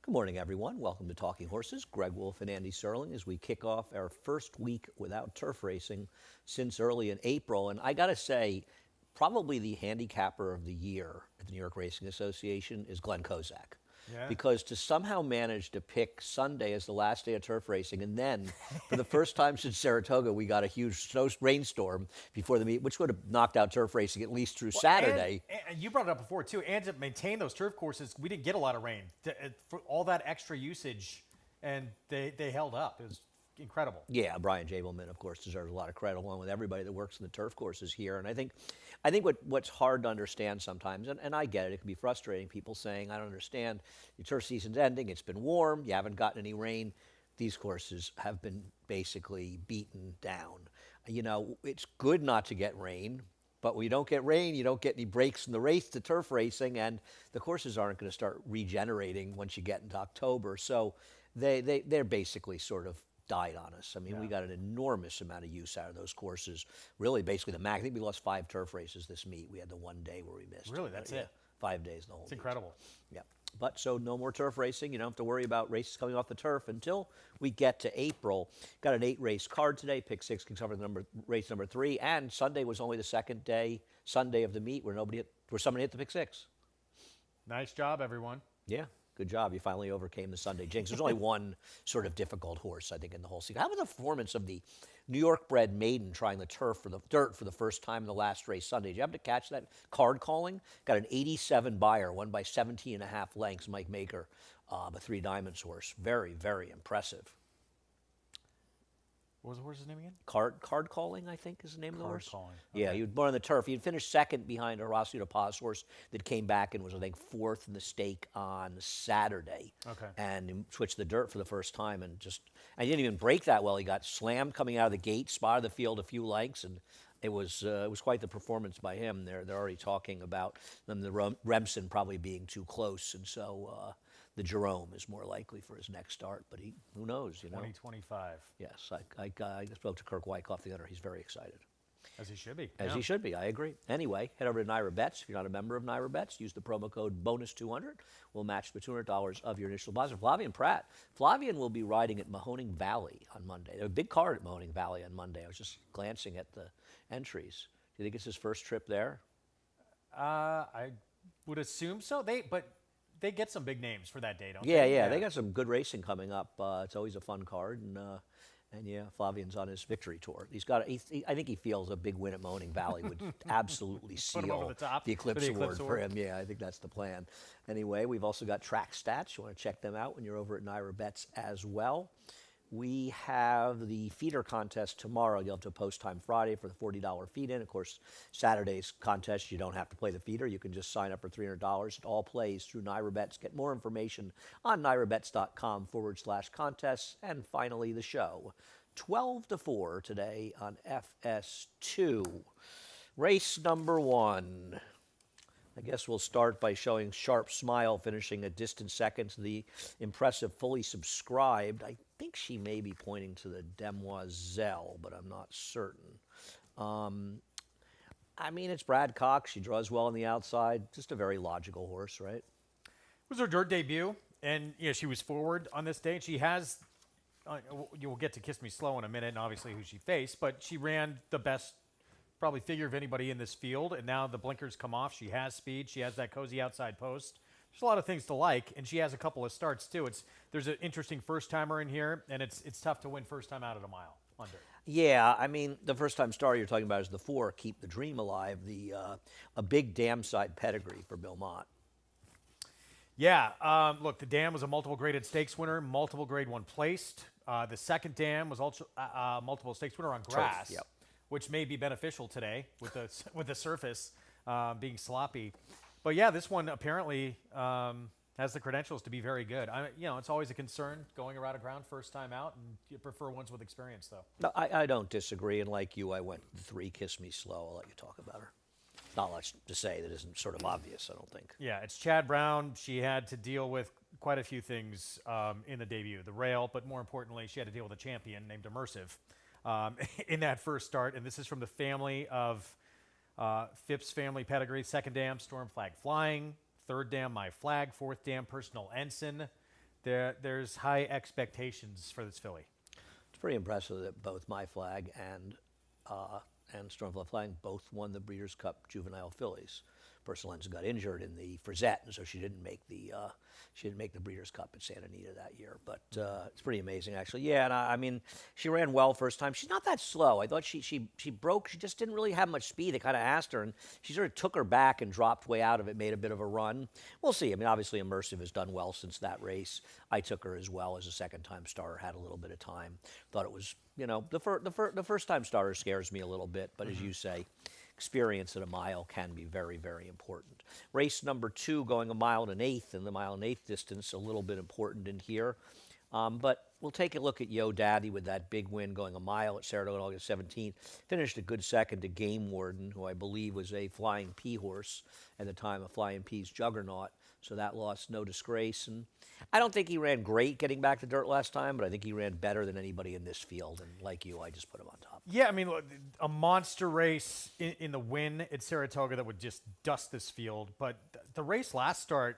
Good morning, everyone. Welcome to Talking Horses. Greg Wolf and Andy Serling as we kick off our first week without turf racing since early in April. And I got to say, probably the handicapper of the year at the New York Racing Association is Glenn Kozak. Yeah. Because to somehow manage to pick Sunday as the last day of turf racing, and then for the first time since Saratoga, we got a huge rainstorm before the meet, which would have knocked out turf racing at least through Saturday. And you brought it up before, too. And to maintain those turf courses, we didn't get a lot of rain. For all that extra usage, and they held up. It was incredible. Yeah, Brian Jabelman, of course, deserves a lot of credit, along with everybody that works in the turf courses here. And I think what's hard to understand sometimes, and I get it, it can be frustrating, people saying, I don't understand, your turf season's ending, it's been warm, you haven't gotten any rain. These courses have been basically beaten down. You know, it's good not to get rain, but when you don't get rain, you don't get any breaks in the race to turf racing, and the courses aren't going to start regenerating once you get into October. So they're basically sort of died on us. I mean, we got an enormous amount of use out of those courses. Really, basically the max. I think we lost 5 turf races this meet. We had the one day where we missed. Really, that's it? 5 days the whole It's meet. incredible. Yeah. But so no more turf racing. You don't have to worry about races coming off the turf until we get to April. Got an 8-race card today. Pick 6 kicks off for race number 3. And Sunday was only the second day, Sunday of the meet where somebody hit the pick 6. Nice job, everyone. Yeah. Good job. You finally overcame the Sunday jinx. There's only one sort of difficult horse, I think, in the whole season. How about the performance of the New York-bred maiden trying the dirt for the first time in the last race Sunday? Did you happen to catch that card calling? Got an 87 buyer, won by 17 and a half lengths, Mike Maker, a 3 Diamonds horse. Very, very impressive. What was the horse's name again? Card calling, I think, is the name of the horse. Card calling. Yeah, Okay. he was born on the turf. He had finished second behind a Horacio de Paz horse that came back and was, I think, 4th in the stake on Saturday. Okay. And he switched the dirt for the first time and he didn't even break that well. He got slammed coming out of the gate, spotted the field a few lengths, and it was quite the performance by him. They're already talking about the Remsen probably being too close, and so the Jerome is more likely for his next start. But who knows, you know? 2025. Yes, I spoke to Kirk Wyckoff the other. He's very excited. As he should be. As he should be, I agree. Anyway, head over to Naira Bets. If you're not a member of Naira Bets, use the promo code BONUS200. We'll match the $200 of your initial deposit. Flavian Pratt. Flavian will be riding at Mahoning Valley on Monday. They have a big card at Mahoning Valley on Monday. I was just glancing at the entries. Do you think it's his first trip there? I would assume so. But they get some big names for that day, don't Yeah, they? yeah. They got some good racing coming up. It's always a fun card, and yeah, Flavian's on his victory tour. I think he feels a big win at Mahoning Valley would absolutely Put him over seal the top Eclipse for the Award Eclipse for Award. him. Yeah, I think that's the plan. Anyway, we've also got track stats. You want to check them out when you're over at Naira Bets as well. We have the feeder contest tomorrow. You'll have to post time Friday for the $40 feed-in. Of course, Saturday's contest, you don't have to play the feeder. You can just sign up for $300. It all plays through Naira Bets. Get more information on nairabets.com/contests. And finally, the show. 12 to 4 today on FS2. Race number 1. I guess we'll start by showing Sharp Smile finishing a distant second to the impressive Fully Subscribed. I think she may be pointing to the Demoiselle, but I'm not certain. I mean, it's Brad Cox. She draws well on the outside. Just a very logical horse, right? It was her dirt debut, and she was forward on this day. And she has, you'll get to Kiss Me Slow in a minute, and obviously who she faced, but she ran the best probably figure of anybody in this field, and now the blinkers come off. She has speed. She has that cozy outside post. There's a lot of things to like, and she has a couple of starts too. There's an interesting first-timer in here, and it's tough to win first time out at a mile under. Yeah, I mean, the first-time star you're talking about is the 4, Keep the Dream Alive, a big dam side pedigree for Bill Mott. Yeah, look, the dam was a multiple graded stakes winner, multiple grade 1 placed. The second dam was also multiple stakes winner on grass, Yep. which may be beneficial today with the surface being sloppy. But yeah, this one apparently has the credentials to be very good. It's always a concern going around a ground first time out, and you prefer ones with experience, though. No, I don't disagree, and like you, I went 3, Kiss Me Slow. I'll let you talk about her. Not much to say that isn't sort of obvious, I don't think. Yeah, it's Chad Brown. She had to deal with quite a few things in the debut. The rail, but more importantly, she had to deal with a champion named Immersive in that first start. And this is from the family of Phipps family pedigree. Second dam, Storm Flag Flying. Third dam, My Flag. Fourth dam, Personal Ensign. there's high expectations for this filly. It's pretty impressive that both My Flag and Stormflower Flying both won the Breeders' Cup Juvenile fillies. Personlenza got injured in the Frisette, and so she didn't make the Breeders' Cup at Santa Anita that year. But it's pretty amazing, actually. Yeah, and I mean, she ran well first time. She's not that slow. I thought she broke. She just didn't really have much speed. They kind of asked her, and she sort of took her back and dropped way out of it, made a bit of a run. We'll see. I mean, obviously, Immersive has done well since that race. I took her as well as a second-time starter. Had a little bit of time. Thought it was, the first-time starter scares me a little bit, but as you say, experience at a mile can be very, very important. Race number 2, going a mile and an eighth, and the mile and eighth distance a little bit important in here. But we'll take a look at Yo Daddy with that big win, going a mile at Saratoga on August 17th. Finished a good second to Game Warden, who I believe was a Flying P horse at the time, a Flying P's juggernaut. So that loss, no disgrace. And I don't think he ran great getting back to dirt last time, but I think he ran better than anybody in this field. And like you, I just put him on top. Yeah, I mean, look, a monster race in the win at Saratoga that would just dust this field. But the race last start,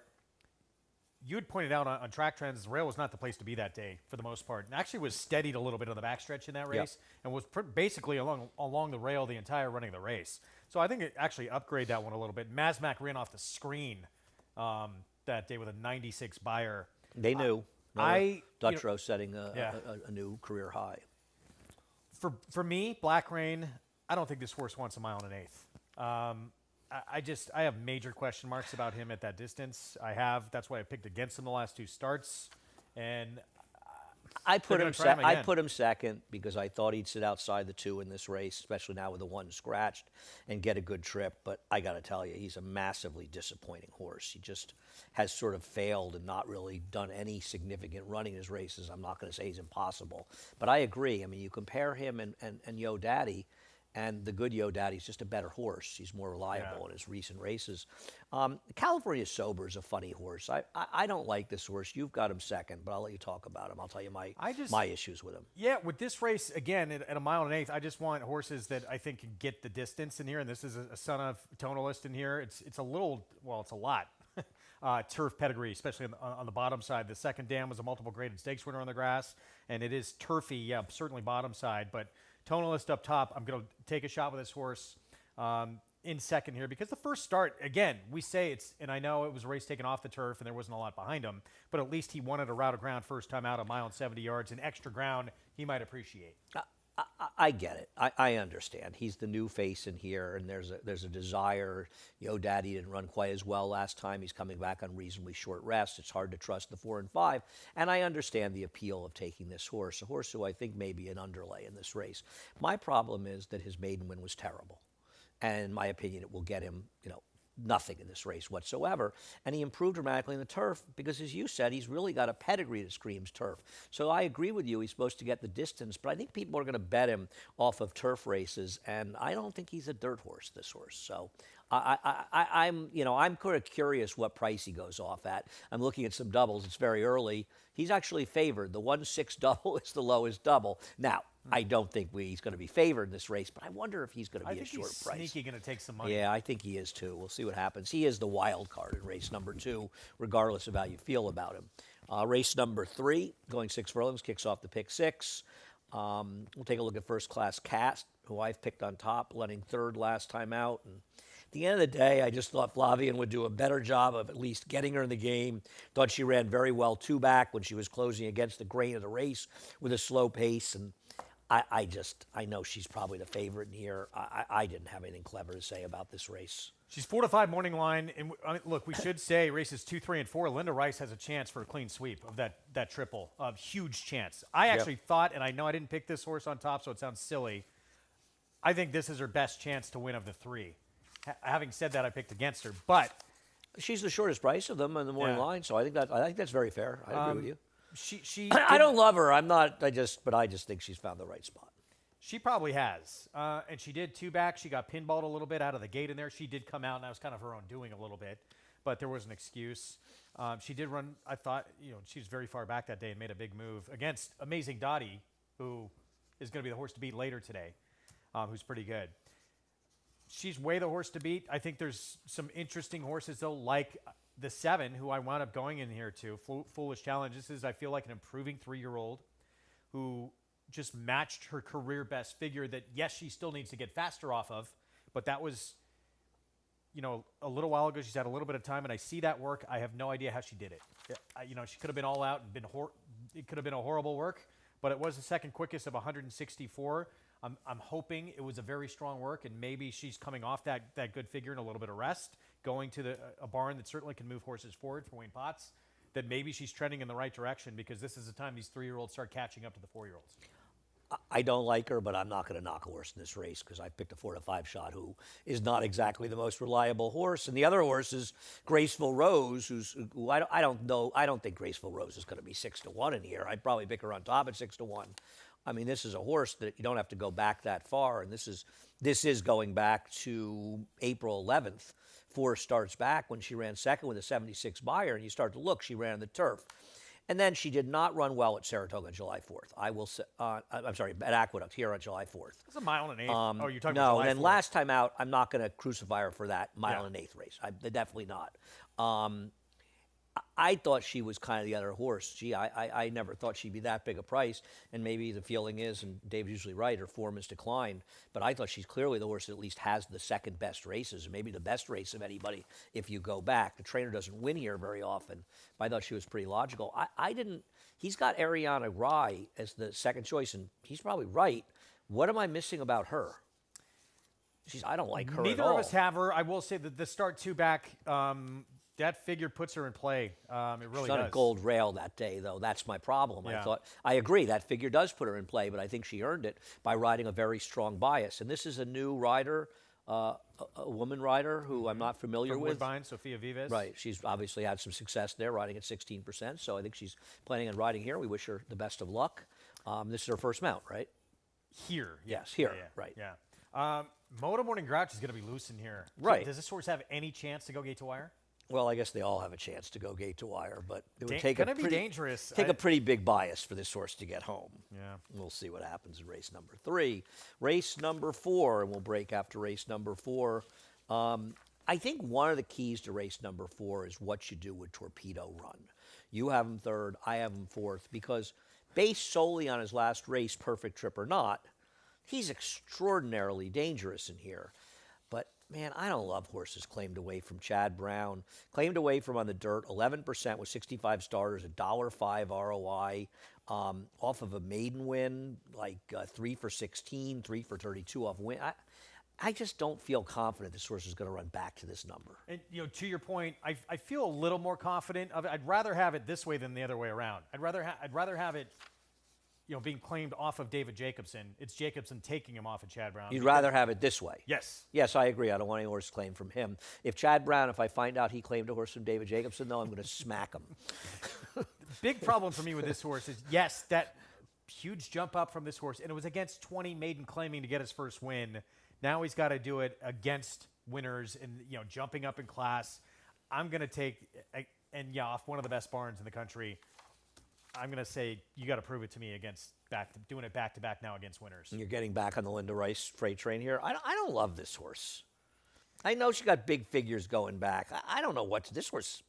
you had pointed out on Track Trends, the rail was not the place to be that day for the most part. And actually was steadied a little bit on the backstretch in that race and was basically along the rail the entire running of the race. So I think it actually upgrade that one a little bit. Mazmac ran off the screen that day with a 96 buyer. They knew. Dutrow setting a new career high. For me, Black Rain, I don't think this horse wants a mile and an eighth. I have major question marks about him at that distance. That's why I picked against him the last 2 starts. And I put him second because I thought he'd sit outside the 2 in this race, especially now with the 1 scratched, and get a good trip. But I got to tell you, he's a massively disappointing horse. He just has sort of failed and not really done any significant running in his races. I'm not going to say he's impossible, but I agree. I mean, you compare him and Yo Daddy, and the good Yo Daddy's just a better horse. He's more reliable in his recent races. California Sober is a funny horse. I don't like this horse. You've got him second, but I'll let you talk about him. I'll tell you my issues with him. Yeah, with this race, again, at a mile and an eighth, I just want horses that I think can get the distance in here, and this is a son of Tonalist in here. It's a little, well, it's a lot. Turf pedigree, especially on the bottom side. The second dam was a multiple graded stakes winner on the grass, and it is turfy, certainly bottom side, but Tonalist up top. I'm going to take a shot with this horse in second here because the first start, again, we say and I know it was a race taken off the turf and there wasn't a lot behind him, but at least he won at a route of ground first time out, a mile and 70 yards, and extra ground he might appreciate. I get it. I understand. He's the new face in here, and there's a desire. Yo Daddy didn't run quite as well last time. He's coming back on reasonably short rest. It's hard to trust the 4 and 5, and I understand the appeal of taking this horse, a horse who I think may be an underlay in this race. My problem is that his maiden win was terrible, and in my opinion, it will get him, nothing in this race whatsoever. And he improved dramatically in the turf because, as you said, he's really got a pedigree that screams turf. So I agree with you. He's supposed to get the distance, but I think people are going to bet him off of turf races, and I don't think he's a dirt horse, this horse. So I'm kind of curious what price he goes off at. I'm looking at some doubles. It's very early. He's actually favored. The 1-6 double is the lowest double. Now, I don't think he's going to be favored in this race, but I wonder if he's going to be a short price. I think he's sneaky going to take some money. Yeah, I think he is too. We'll see what happens. He is the wild card in race number 2, regardless of how you feel about him. Race number 3, going 6 furlongs, kicks off the pick 6. We'll take a look at First Class Cast, who I've picked on top, running 3rd last time out. And at the end of the day, I just thought Flavian would do a better job of at least getting her in the game. Thought she ran very well 2 back when she was closing against the grain of the race with a slow pace. And I know she's probably the favorite in here. I didn't have anything clever to say about this race. She's 4 to 5 morning line. And look, we should say races 2, 3, and 4, Linda Rice has a chance for a clean sweep of that triple. A huge chance. I actually thought, and I know I didn't pick this horse on top, so it sounds silly. I think this is her best chance to win of the 3. Having said that, I picked against her, but she's the shortest price of them on the morning line, so I think that's very fair. I agree with you. I don't love her. I just think she's found the right spot. She probably has. And she did 2 back. She got pinballed a little bit out of the gate in there. She did come out, and that was kind of her own doing a little bit. But there was an excuse. She did run, I thought, she was very far back that day and made a big move against Amazing Dottie, who is going to be the horse to beat later today, who's pretty good. she's way the horse to beat. I think there's some interesting horses though, like the 7, who I wound up going in here to. Foolish Challenge. This is, I feel like, an improving 3-year-old who just matched her career best figure. That yes, she still needs to get faster off of, but that was, a little while ago. She's had a little bit of time, and I see that work. I have no idea how she did it. She could have been all out and it could have been a horrible work, but it was the second quickest of 164. I'm hoping it was a very strong work, and maybe she's coming off that good figure in a little bit of rest, going to a barn that certainly can move horses forward for Wayne Potts, that maybe she's trending in the right direction, because this is the time these 3-year-olds start catching up to the 4-year-olds. I don't like her, but I'm not going to knock a horse in this race because I picked a 4 to 5 shot who is not exactly the most reliable horse. And the other horse is Graceful Rose, who I don't know. I don't think Graceful Rose is going to be 6 to 1 in here. I'd probably pick her on top at 6 to 1. I mean, this is a horse that you don't have to go back that far, and this is going back to April 11th. 4 starts back when she ran second with a 76 buyer, and you start to look. She ran the turf. And then she did not run well at Saratoga on July 4th. I will say, I'm sorry, at Aqueduct here on July 4th. It's a mile and an eighth. Oh, you're talking no, about July and then 4th. last time out, I'm not going to crucify her for that mile and an eighth race. Definitely not. I thought she was kind of the other horse. Gee, I never thought she'd be that big a price. And maybe the feeling is, and Dave's usually right, her form has declined. But I thought she's clearly the horse that at least has the second best races, and maybe the best race of anybody if you go back. The trainer doesn't win here very often, but I thought she was pretty logical. I didn't. He's got Ariana Rye as the second choice, and he's probably right. What am I missing about her? I don't like her Neither at all. of us have her. I will say that the start 2 back, that figure puts her in play. It really She's on does. a gold rail that day, though. That's my problem. Yeah. I agree, that figure does put her in play, but I think she earned it by riding a very strong bias. And this is a new rider, a woman rider who I'm not familiar From with. Woodbine, Sophia Vives. Right. She's obviously had some success there, riding at 16%. So I think she's planning on riding here. We wish her the best of luck. This is her first mount, right? Here. Yes, here, Yeah. right. Yeah. Moto Morning Grouch is going to be loose in here. Right. Does this horse have any chance to go gate to wire? Well, I guess they all have a chance to go gate to wire, but it would Gonna be dangerous. Take a pretty big bias for this horse to get home. Yeah. We'll see what happens in race number 3. Race number 4, and we'll break after race number 4. I think one of the keys to race number 4 is what you do with Torpedo Run. You have him third, I have him fourth, because based solely on his last race, perfect trip or not, he's extraordinarily dangerous in here. But, man, I don't love horses claimed away from Chad Brown. Claimed away from on the dirt, 11% with 65 starters, $1.05 ROI, off of a maiden win, like 3 for 16, 3 for 32 off win. I just don't feel confident this horse is going to run back to this number. And to your point, I feel a little more confident of it. I'd rather have it this way than the other way around. I'd rather have it, being claimed off of David Jacobson. It's Jacobson taking him off of Chad Brown. You'd rather have it this way? Yes. Yes, I agree. I don't want any horse claimed from him. If Chad Brown, if I find out he claimed a horse from David Jacobson, though, I'm going to smack him. Big problem for me with this horse is, yes, that huge jump up from this horse, and it was against 20 maiden claiming to get his first win. Now he's got to do it against winners and, jumping up in class. I'm going to take, off one of the best barns in the country. I'm going to say you got to prove it to me against doing it back to back now against winners. And you're getting back on the Linda Rice freight train here. I don't love this horse. I know she got big figures going back. I don't know this horse.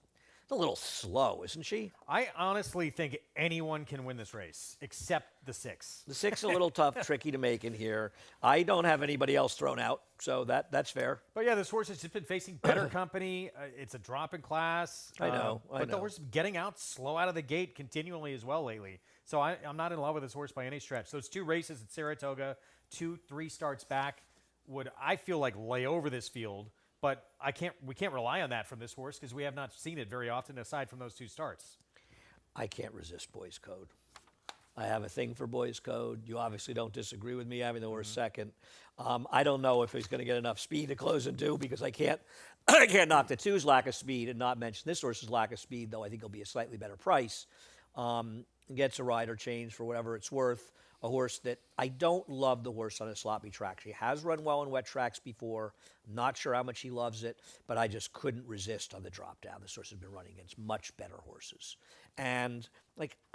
A little slow, isn't she? I honestly think anyone can win this race except the 6. The 6 is a little tough, tricky to make in here. I don't have anybody else thrown out, so that's fair. But yeah, this horse has just been facing better company. It's a drop in class. I know. But the horse is getting out slow out of the gate continually as well lately. So I'm not in love with this horse by any stretch. Those 2 races at Saratoga, 2-3 starts back, would, I feel like, lay over this field. But we can't rely on that from this horse because we have not seen it very often aside from those 2 starts. I can't resist Boys Code. I have a thing for Boys Code. You obviously don't disagree with me having the horse second. I don't know if he's going to get enough speed to close in 2 because I can't knock the 2's lack of speed and not mention this horse's lack of speed, though I think it'll be a slightly better price. Gets a rider change for whatever it's worth. A horse that I don't love the horse on a sloppy track. She has run well in wet tracks before. I'm not sure how much she loves it, but I just couldn't resist on the drop down. This horse has been running against much better horses. And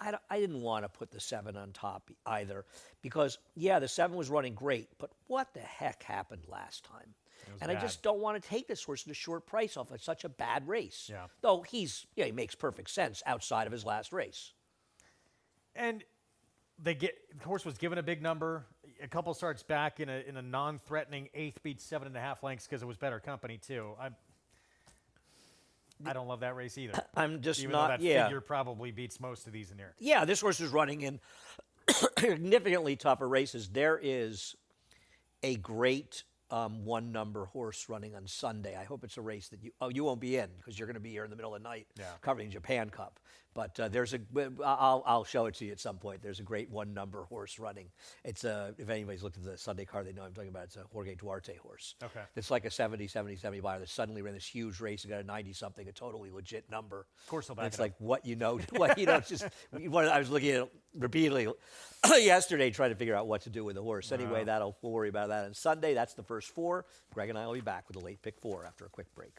I didn't want to put the 7 on top either because, yeah, the 7 was running great, but what the heck happened last time? was And I bad. just don't want to take this horse at a short price off of such a bad race. Yeah. Though he makes perfect sense outside of his last race. And the horse was given a big number. A couple starts back in a non-threatening eighth, beat 7.5 lengths because it was better company too. I don't love that race either. I'm just Even not. though that figure probably beats most of these in here. Yeah, this horse is running in significantly tougher races. There is a great one number horse running on Sunday. I hope it's a race that you won't be in because you're going to be here in the middle of the night covering Japan Cup. But I'll show it to you at some point. There's a great one number horse running. It's if anybody's looked at the Sunday card, they know I'm talking about. It's a Jorge Duarte horse. Okay. It's like a 70 buyer that suddenly ran this huge race and got a 90 something, a totally legit number. Of course, they'll back It's it like what you know. It's just I was looking at it repeatedly yesterday trying to figure out what to do with the horse. Anyway, we'll worry about that on Sunday. That's the first four. Greg and I will be back with the late pick four after a quick break.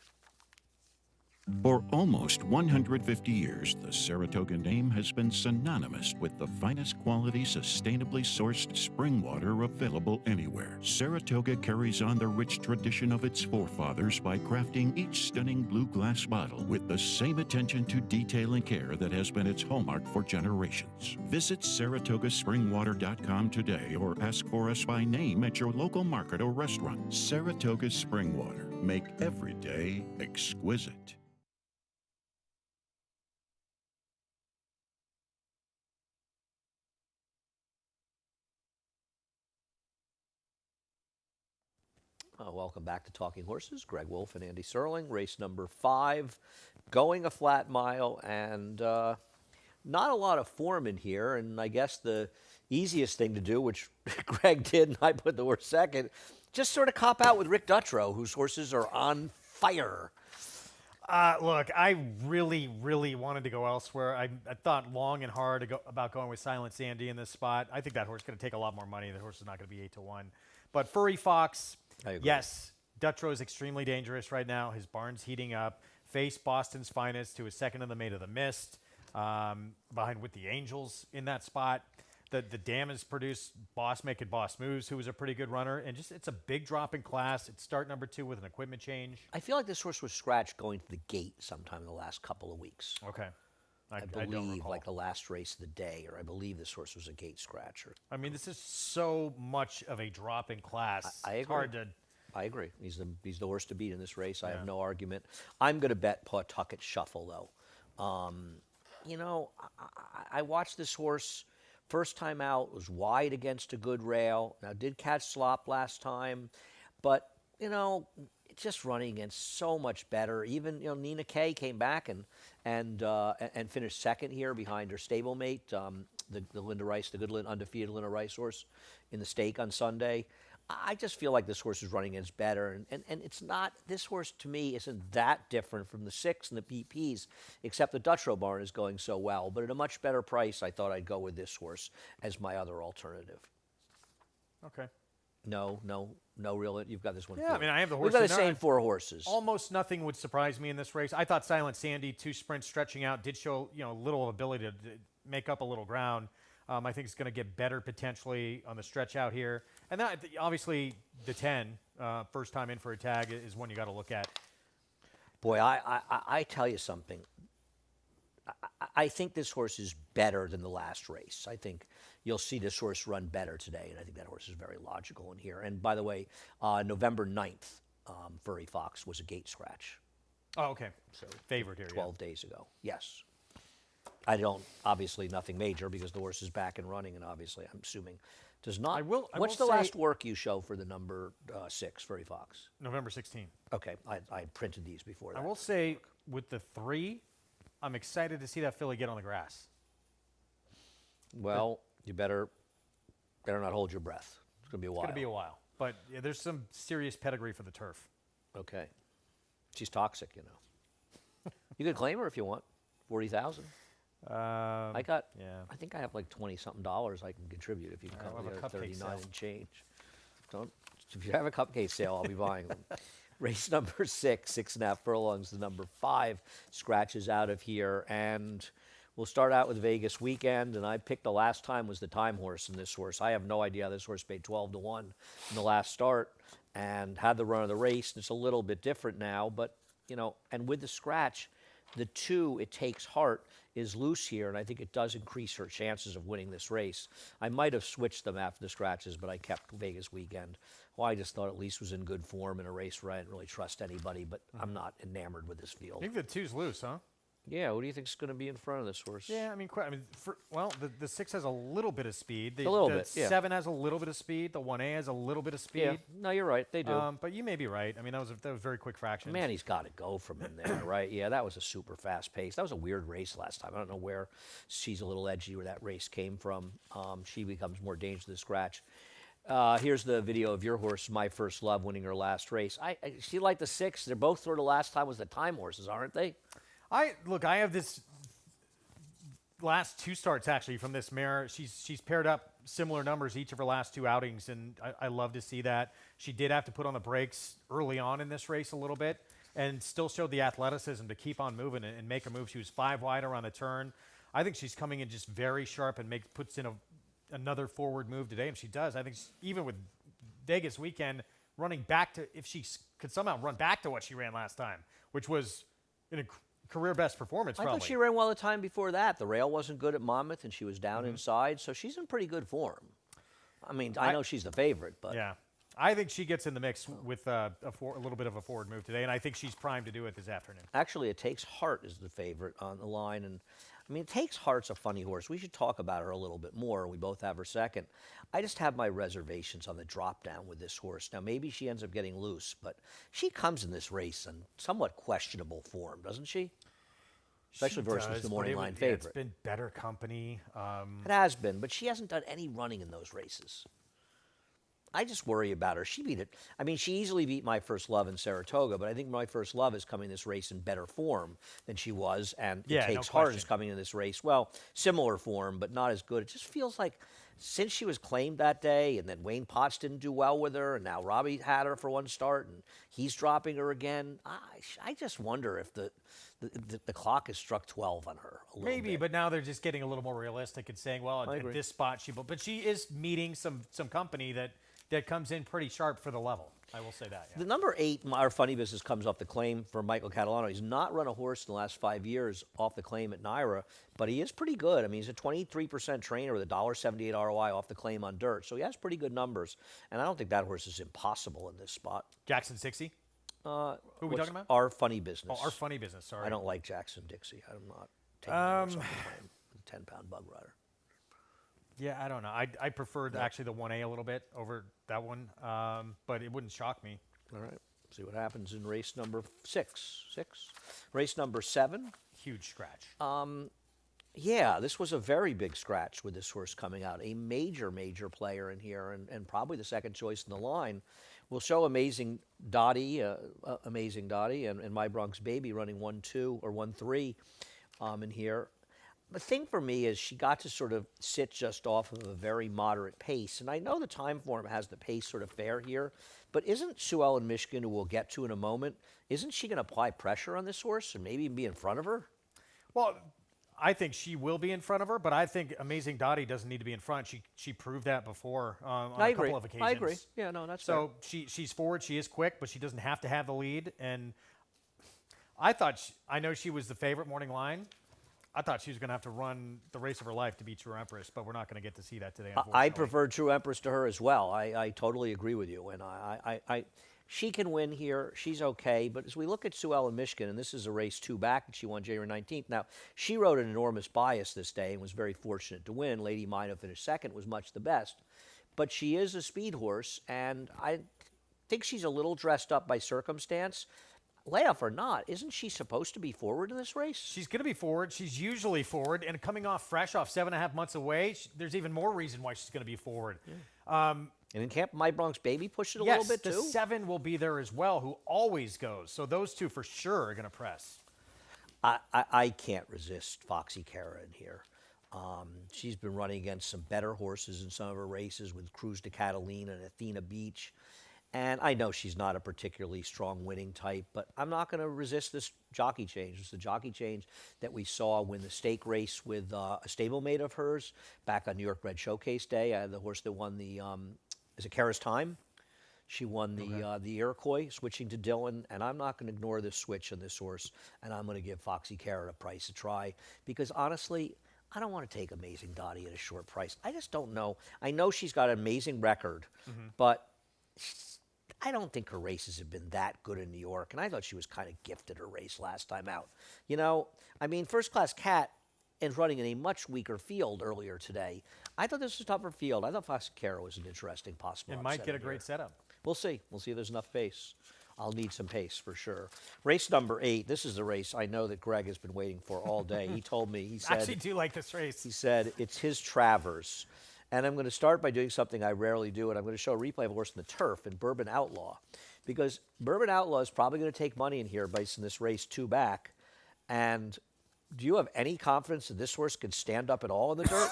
For almost 150 years, the Saratoga name has been synonymous with the finest quality, sustainably sourced spring water available anywhere. Saratoga carries on the rich tradition of its forefathers by crafting each stunning blue glass bottle with the same attention to detail and care that has been its hallmark for generations. Visit SaratogaSpringwater.com today or ask for us by name at your local market or restaurant. Saratoga Spring Water. Make every day exquisite. Welcome back to Talking Horses. Greg Wolf and Andy Serling. Race number 5, going a flat mile, and not a lot of form in here. And I guess the easiest thing to do, which Greg did and I put the horse second, just sort of cop out with Rick Dutrow, whose horses are on fire. Look, I really, really wanted to go elsewhere. I thought long and hard about going with Silent Sandy in this spot. I think that horse is going to take a lot more money. The horse is not going to be 8-1. But Furry Fox, I agree. yes, Dutrow is extremely dangerous right now. His barn's heating up. Faced Boston's Finest, who is second in the Maid of the Mist, behind With the Angels in that spot. The dam has produced Boss Making Boss Moves, who was a pretty good runner. And just it's a big drop in class. It's start number 2 with an equipment change. I feel like this horse was scratched going to the gate sometime in the last couple of weeks. Okay. I don't believe recall. like the last race of the day, or I believe this horse was a gate scratcher. I mean, this is so much of a drop in class. I It's agree. hard to. I agree. He's the horse to beat in this race. I have no argument. I'm going to bet Pawtucket Shuffle, though. I watched this horse first time out, was wide against a good rail. Now, did catch slop last time, but, just running against so much better. Even, Nina Kay came back and finished second here behind her stablemate, the Linda Rice, the good undefeated Linda Rice horse in the stake on Sunday. I just feel like this horse is running against better, and it's not, this horse to me isn't that different from the 6 and the PPs, except the Dutrow barn is going so well. But at a much better price, I thought I'd go with this horse as my other alternative. Okay. No, real. You've got this one. Yeah, I mean, I have the We've horse. got the same 4 horses. Almost nothing would surprise me in this race. I thought Silent Sandy, 2 sprints stretching out, did show little ability to make up a little ground. I think it's going to get better potentially on the stretch out here. And that, obviously, the 10, first time in for a tag, is one you got to look at. Boy, I tell you something. I think this horse is better than the last race. I think you'll see this horse run better today, and I think that horse is very logical in here. And by the way, November 9th, Furry Fox was a gate scratch. Oh, okay. So favorite here. 12 days ago. Yes. I don't, obviously nothing major because the horse is back and running, and obviously I'm assuming does not. I will What's the say- last work you show for the number 6, Furry Fox? November 16th. Okay, I printed these before that. I will say with the 3, I'm excited to see that filly get on the grass. Well, you better not hold your breath. It's going to be a while. It's going to be a while. But yeah, there's some serious pedigree for the turf. Okay. She's toxic, You could claim her if you want. 40,000. I got. yeah. I think I have like $20-something I can contribute if you can All right, come we'll have a with cupcake 39 sale. and change. If you have a cupcake sale, I'll be buying them. Race number 6, 6.5 furlongs. The number 5 scratches out of here, and we'll start out with Vegas weekend. And I picked the last time was the time horse in this horse. I have no idea how this horse paid 12-1 in the last start, and had the run of the race. And it's a little bit different now, but, and with the scratch, the 2, It Takes Heart, is loose here, and I think it does increase her chances of winning this race. I might have switched them after the scratches, but I kept Vegas Weekend. Well, I just thought at least was in good form in a race where I didn't really trust anybody, but I'm not enamored with this I field. think the 2's loose, huh? Yeah, what do you think is going to be in front of this horse? Yeah, I mean, the 6 has a little bit of speed. A little bit, yeah. 7 has a little bit of speed. The 1A has a little bit of speed. Yeah, no, you're right, they do. But you may be right. I mean, that was very quick fractions. Man, he's got to go from in there, right? Yeah, that was a super fast pace. That was a weird race last time. I don't know where she's a little edgy where that race came from. She becomes more dangerous to the scratch. Here's the video of your horse, My First Love, winning her last race. She liked the 6. They're both sort of last time was the time horses, aren't they? I have this last 2 starts actually from this mare. She's paired up similar numbers each of her last 2 outings, and I love to see that. She did have to put on the brakes early on in this race a little bit, and still showed the athleticism to keep on moving and make a move. She was 5 wide around the turn. I think she's coming in just very sharp and puts in another forward move today, and she does. I think even with Vegas Weekend running back to, if she could somehow run back to what she ran last time, which was a career best performance. I probably. thought she ran well the time before that. The rail wasn't good at Monmouth, and she was down inside, so she's in pretty good form. I mean, I know she's the favorite, but yeah, I think she gets in the mix with a little bit of a forward move today, and I think she's primed to do it this afternoon. actually, It Takes Heart is the favorite on the line, and I mean, It Takes Heart's a funny horse. We should talk about her a little bit more. We both have her second. I just have my reservations on the drop down with this horse. Now, maybe she ends up getting loose, but she comes in this race in somewhat questionable form, doesn't she? Especially versus the morning line favorite. It's been better company. It has been, but she hasn't done any running in those races. I just worry about her. She beat it. I mean, she easily beat My First Love in Saratoga, but I think My First Love is coming this race in better form than she was, and It Takes Heart is coming in this race, well, similar form, but not as good. It just feels like since she was claimed that day, and then Wayne Potts didn't do well with her, and now Robbie had her for one start, and he's dropping her again. I just wonder if the clock has struck 12 on her a little Maybe, bit. but now they're just getting a little more realistic and saying, well, at this spot but she is meeting some company that comes in pretty sharp for the level. I will say that. Yeah. The number 8, our funny business, comes off the claim for Michael Catalano. He's not run a horse in the last 5 years off the claim at Naira, but he is pretty good. I mean, he's a 23% trainer with a $1.78 ROI off the claim on dirt, so he has pretty good numbers. And I don't think that horse is impossible in this spot. Jackson 60? Who are we talking about? Our Funny Business. Oh, Our Funny Business, sorry. I don't like Jackson Dixie. I'm not taking that horse off the claim. 10-pound bug rider. Yeah, I don't know. I preferred actually the 1A a little bit over that one, but it wouldn't shock me. All right. See what happens in race number 6. Race number 7. Huge scratch. Yeah, this was a very big scratch with this horse coming out. A major player in here, and probably the second choice in the line. We'll show Amazing Dottie, and My Bronx Baby running 1-2 or 1-3 in here. The thing for me is she got to sort of sit just off of a very moderate pace. And I know the time form has the pace sort of fair here, but isn't Sue Ellen Michigan, who we'll get to in a moment, isn't she going to apply pressure on this horse and maybe even be in front of her? Well, I think she will be in front of her, but I think Amazing Dottie doesn't need to be in front. She proved that before on a couple of occasions. I agree. Yeah, no, that's so fair. She's forward. She is quick, but she doesn't have to have the lead. And I know she was the favorite morning line. I thought she was going to have to run the race of her life to beat True Empress, but we're not going to get to see that today, unfortunately. I prefer True Empress to her as well. I totally agree with you. And she can win here. She's okay. But as we look at Sue Ellen Michigan, and this is a race 2 back, and she won January 19th. Now, she rode an enormous bias this day and was very fortunate to win. Lady Mino finished second, was much the best. But she is a speed horse, and I think she's a little dressed up by circumstance. Layoff or not, isn't she supposed to be forward in this race? She's going to be forward. She's usually forward, and coming off fresh off 7.5 months away, there's even more reason why she's going to be forward. Yeah. And in camp, My Bronx Baby pushed it a little bit too. Yes, the 7 will be there as well, who always goes. So those two for sure are going to press. I can't resist Foxy Cara in here. She's been running against some better horses in some of her races with Cruz de Catalina and Athena Beach. And I know she's not a particularly strong winning type, but I'm not going to resist this jockey change. It's the jockey change that we saw win the stake race with a stablemate of hers back on New York Red Showcase Day. The horse that won the, is it Kara's Time? She won the Iroquois, switching to Dillon, and I'm not going to ignore this switch on this horse, and I'm going to give Foxy Carrot a price a try because honestly, I don't want to take Amazing Dottie at a short price. I just don't know. I know she's got an amazing record, but I don't think her races have been that good in New York, and I thought she was kind of gifted her race last time out. You know, I mean, First Class Cat is running in a much weaker field earlier today. I thought this was a tougher field. I thought Foxy Carrot was an interesting possible It might upset get a in great here. setup. We'll see. We'll see if there's enough pace. I'll need some pace for sure. Race number 8. This is the race I know that Greg has been waiting for all day. He told me, he I actually said, do like this race. he said it's his Travers. And I'm going to start by doing something I rarely do, and I'm going to show a replay of a horse in the turf in Bourbon Outlaw. Because Bourbon Outlaw is probably going to take money in here based on this race 2 back. And do you have any confidence that this horse can stand up at all in the dirt?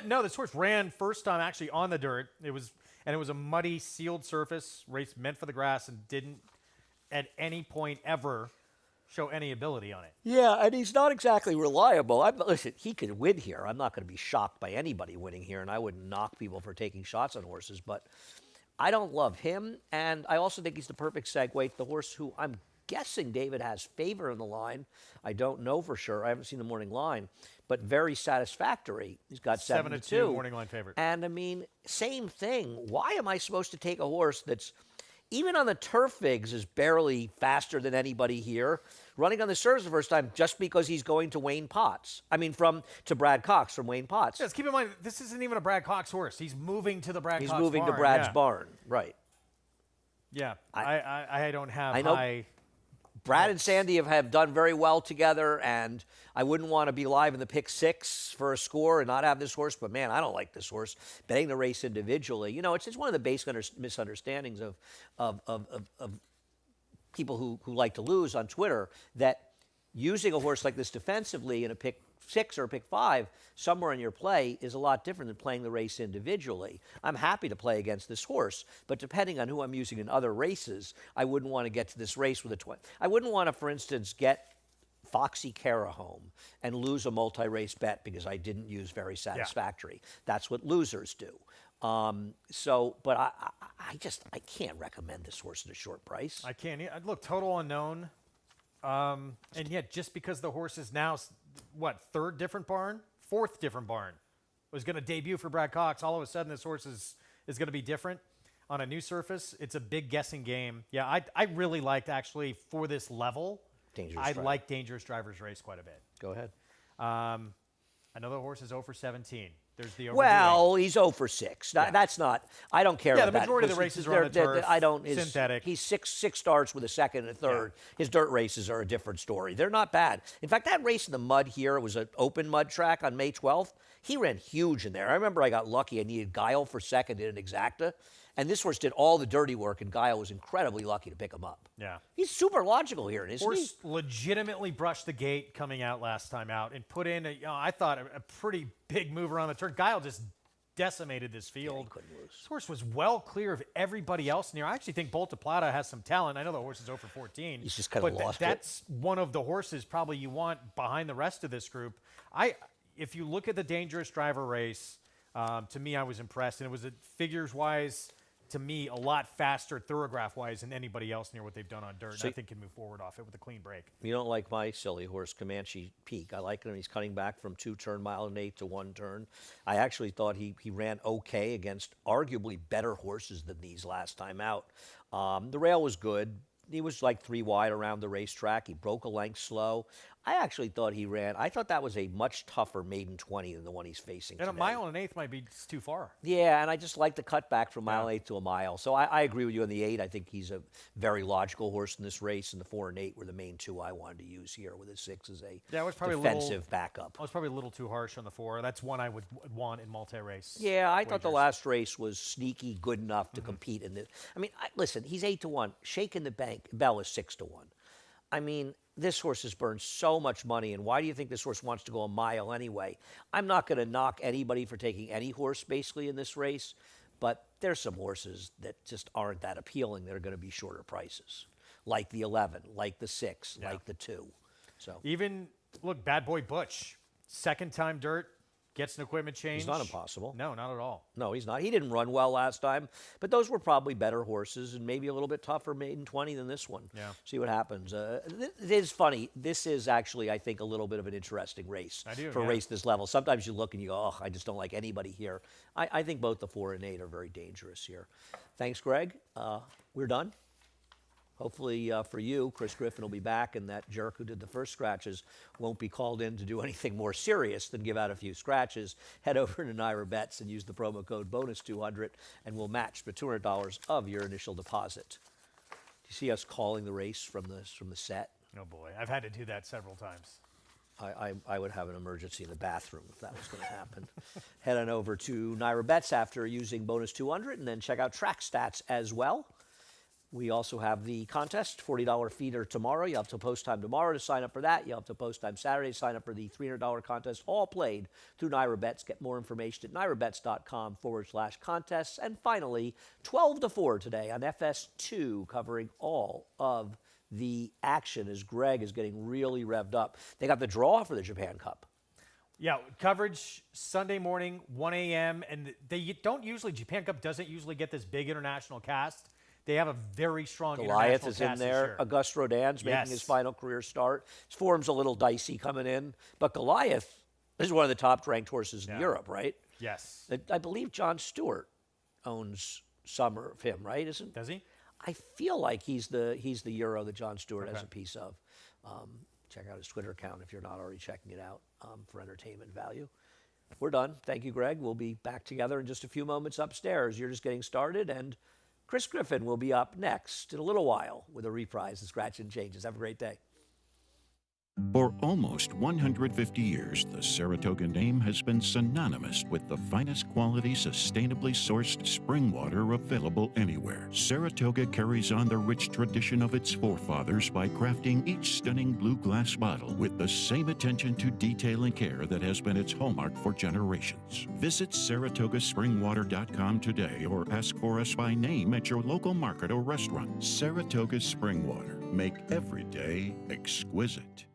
No, this horse ran first time actually on the dirt. It was a muddy, sealed surface race meant for the grass, and didn't at any point ever show any ability on it. Yeah, and he's not exactly reliable. Listen, he could win here. I'm not going to be shocked by anybody winning here, and I wouldn't knock people for taking shots on horses, but I don't love him, and I also think he's the perfect segue to the horse who I'm guessing David has favor in the line. I don't know for sure. I haven't seen the morning line, but very satisfactory. He's got 7-2 morning line favorite. And I mean, same thing. Why am I supposed to take a horse that's even on the turf figs is barely faster than anybody here, running on the surface the first time just because he's going to Wayne Potts? I mean, to Brad Cox from Wayne Potts. Yes, keep in mind, this isn't even a Brad Cox horse. He's moving to the Brad He's Cox moving barn. to Brad's Yeah. barn, right? Yeah, I don't have I know high. Brad and Sandy have done very well together, and I wouldn't want to be live in the pick 6 for a score and not have this horse, but man, I don't like this horse. Betting the race individually, you know, it's one of the basic misunderstandings of people who like to lose on Twitter, that using a horse like this defensively in a pick 6 or pick 5 somewhere in your play is a lot different than playing the race individually. I'm happy to play against this horse, but depending on who I'm using in other races, I wouldn't want to get to this race with a 20. I wouldn't want to, for instance, get Foxy Cara home and lose a multi-race bet because I didn't use very satisfactory. That's what losers do. But I can't recommend this horse at a short price. I can't. Look, total unknown. And yet, just because the horse is now, fourth different barn was going to debut for Brad Cox, all of a sudden this horse is going to be different on a new surface. It's a big guessing game. Yeah, I really liked, actually, for this level, like Dangerous Driver's Race quite a bit. Go ahead. Another horse is 0 for 17. There's the Well, he's 0 for 6. That's not. I don't care. Yeah, about the majority that, of the races are on the turf, I don't. synthetic. He's six starts with a second and a third. His dirt races are a different story. They're not bad. In fact, that race in the mud here, it was an open mud track on May 12th. He ran huge in there. I remember I got lucky. I needed Guile for second in an exacta. And this horse did all the dirty work, and Guile was incredibly lucky to pick him up. Yeah. He's super logical here, isn't he? Horse legitimately brushed the gate coming out last time out and put in, I thought, a pretty big move around the turn. Guile just decimated this field. Yeah, he couldn't lose. This horse was well clear of everybody else in here. I actually think Bolta Plata has some talent. I know the horse is 0 for 14. He's just kind of lost it. That's one of the horses probably you want behind the rest of this group. If you look at the Dangerous Driver race, to me, I was impressed. And it was, figures-wise, to me, a lot faster thoroughgraph-wise than anybody else near what they've done on dirt. So and I think can move forward off it with a clean break. You don't like my silly horse, Comanche Peak. I like him. He's cutting back from 2-turn mile and 8 to 1 turn. I actually thought he ran okay against arguably better horses than these last time out. The rail was good. He was like 3 wide around the racetrack. He broke a length slow. I actually thought I thought that was a much tougher maiden 20 than the one he's facing And today. a mile and an eighth might be just too far. Yeah, and I just like the cutback from mile 8 to a mile. So I agree with you on the 8. I think he's a very logical horse in this race, and the 4 and 8 were the main 2 I wanted to use here, with a 6 as a Yeah, it was probably defensive backup. I was probably a little too harsh on the 4. That's one I would want in multi-race. Yeah, I thought the wagers. last race was sneaky good enough to compete in this. I mean, listen, he's 8 to 1. Shaking the bank, Bell is 6 to 1. I mean, this horse has burned so much money, and why do you think this horse wants to go a mile anyway? I'm not going to knock anybody for taking any horse, basically, in this race, but there's some horses that just aren't that appealing that are going to be shorter prices, like the 11, like the 6, like the 2. So Even, look, Bad Boy Butch, second time dirt, gets an equipment change. He's not impossible. No, not at all. No, he's not. He didn't run well last time, but those were probably better horses and maybe a little bit tougher maiden 20 than this one. Yeah. See what happens. It is funny. This is actually, I think, a little bit of an interesting race I do, for a yeah. race this level. Sometimes you look and you go, oh, I just don't like anybody here. I think both the 4 and 8 are very dangerous here. Thanks, Greg. We're done. Hopefully for you, Chris Griffin will be back, and that jerk who did the first scratches won't be called in to do anything more serious than give out a few scratches. Head over to Naira Bets and use the promo code BONUS200, and we'll match the $200 of your initial deposit. Do you see us calling the race from the set? Oh boy, I've had to do that several times. I would have an emergency in the bathroom if that was going to happen. Head on over to Naira Bets after using bonus 200, and then check out track stats as well. We also have the contest, $40 feeder tomorrow. You have till post time tomorrow to sign up for that. You have till post time Saturday to sign up for the $300 contest, all played through Naira Bets. Get more information at nairabets.com/contests. And finally, 12 to 4 today on FS2, covering all of the action as Greg is getting really revved up. They got the draw for the Japan Cup. Yeah, coverage Sunday morning, 1 a.m. And they don't usually, Japan Cup doesn't usually get this big international cast. They have a very strong Goliath international is in cast this there. year. Auguste Rodin's making his Yes. final career start. His form's a little dicey coming in, but Goliath is one of the top ranked horses in Yeah. Europe, right? Yes. I believe John Stewart owns some of him, right? Isn't? Does he? I feel like he's the Euro that John Stewart has Okay. a piece of. Check out his Twitter account if you're not already checking it out for entertainment value. We're done. Thank you, Greg. We'll be back together in just a few moments upstairs. You're just getting started, and Chris Griffin will be up next in a little while with a reprise of Scratch and Changes. Have a great day. For almost 150 years, the Saratoga name has been synonymous with the finest quality, sustainably sourced spring water available anywhere. Saratoga carries on the rich tradition of its forefathers by crafting each stunning blue glass bottle with the same attention to detail and care that has been its hallmark for generations. Visit SaratogaSpringwater.com today or ask for us by name at your local market or restaurant. Saratoga Spring Water. Make every day exquisite.